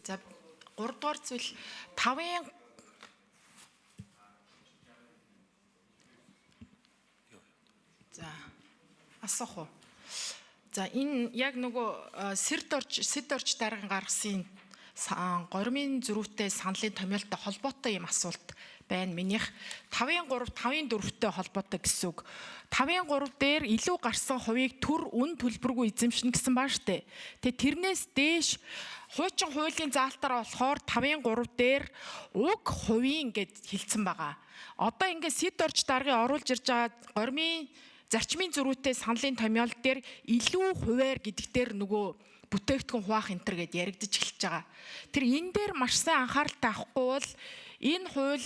За 3 дугаар зүйл 5-ын За асуух уу. За энэ яг нөгөө сэд орж дарган гаргасан гормын зөрүүтэй саналын томьёолтой холбоотой юм асуулт байна. Минийх 5-ын 4-тэй холбоотой гэсэн үг. 5-ын 3 дээр илүү гарсан хувийг төр үн төлбөргүй эзэмшнэ гэсэн баа штэ. Тэгээ тэрнээс дээш хуучин хуулийн заалтаараа болохоор 5-ын 3 дээр уг хувийн гэд хэлсэн байгаа. Одоо ингээд сэд орж даргыг оруулж ирж байгаа гормын зарчмын зөрүүтэй саналын томьёол дээр илүү хуваар гэдэг дээр нөгөө бүтээгдэхүүн хуваах энтер гэдээ яригдж эхэлж байгаа. Тэр энэ дээр маш сайн анхааралтай авахгүй бол энэ хууль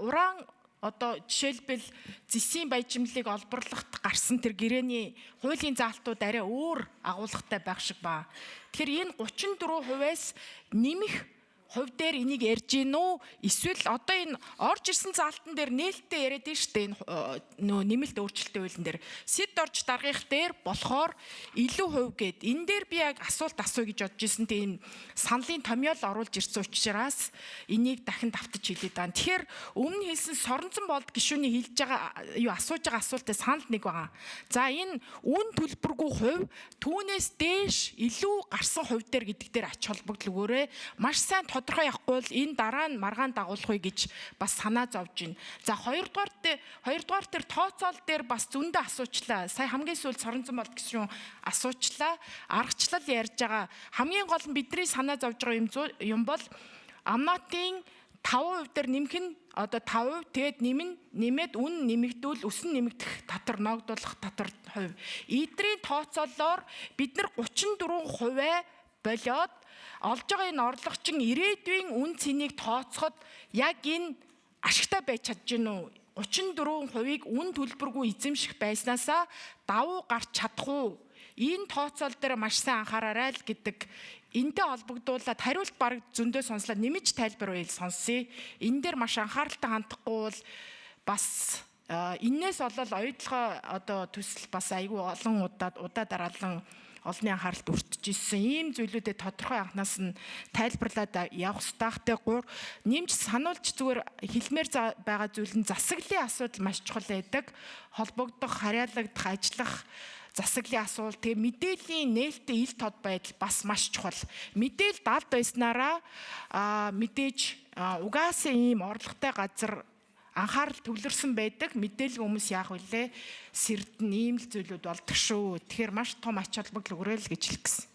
уран одоо жишээлбэл зэсийн баяжмлыг олборлоход гарсан тэр гэрээний хуулийн заалтууд арай өөр агуулгатай байх шиг ба. Тэгэхээр энэ 34%-ээс нэмэх хувь дээр энийг ярьж гин үү? Эсвэл одоо энэ орж ирсэн заалтан дээр нээлттэй яриад байна шүү дээ. Нөө нэмэлт өөрчлөлтийн хуулийн дээр сэд орж даргих дээр болохоор илүү хувь гээд энэ дээр би яг асуулт асууя гэж бодож ирсэн. Тийм саналын томьёол оруулж ирсэн учраас энийг дахин давтаж хэлээд байна. Тэгэхээр өмнө хэлсэн соронзон болд гишүүний хэлж байгаа юу асууж байгаа асуултад санал нэг байгаа. За энэ үн төлбөргүй хувь түүнээс дээш илүү гарсан хувь дээр гэдэг дээр ач холбогдол өгөөрэй. Маш сайн тодорхой явахгүй бол энэ дараа нь маргаан дагуулах уу гэж бас санаа зовж байна. За 2 дугаар дээр тооцоол дээр бас зөндөө асуучлаа. Сая хамгийн сүүлд соронзон болд гэсэн асуучлаа. Аргачлал ярьж байгаа. Хамгийн гол нь бидний санаа зовж байгаа юм бол амнатын 5% дээр нэмэх нь одоо 5% тэгэд нэмээд үн нэмэгдүүл өсөн нэмэгдэх татвар ногдуулах татвар хувь. Эдрийн тооцоолоор бид нар 34% болоод олж байгаа энэ орлогочин ирээдүйн үн цэнийг тооцоход яг энэ ашигтай байж чадж гин үү? 34%-ийг үн төлбөргүй эзэмших байснаасаа давуу гарч чадах уу? Энэ тооцоол дээр маш сайн анхаараарай л гэдэг. Энтэй холбогдуулаад хариулт бараг зөндөө сонслоо нэмж тайлбар байл сонсъё. Энэ дээр маш анхааралтай хандахгүй бол бас энээс болол оюутлогоо одоо төсөл бас айгүй олон удаа дараалан олонний анхааралд өртөж ирсэн. Ийм зүйлүүдэд тодорхой анханаас нь тайлбарлаад явах хэрэгтэй. Нэмж сануулж зүгээр хэлмээр байгаа зүйл нь засаглалын асуудал маш чухал байдаг. Холбогдох, харьяалагдах, ажиллах засаглалын асуулт, тэгээ мэдээллийн нээлттэй ил тод байдал бас маш чухал. Мэдээл далд байснараа мэдээж угаасаа ийм орлоготой газар анхаарал төвлөрсөн байдаг. Мэдээлэл хүмүүс яах вүлээ? Сэрдэн ийм л зүйлүүд болдог шүү. Тэгэхээр маш том ач холбогдол өгөөрэй л гэж хэлэх гэсэн.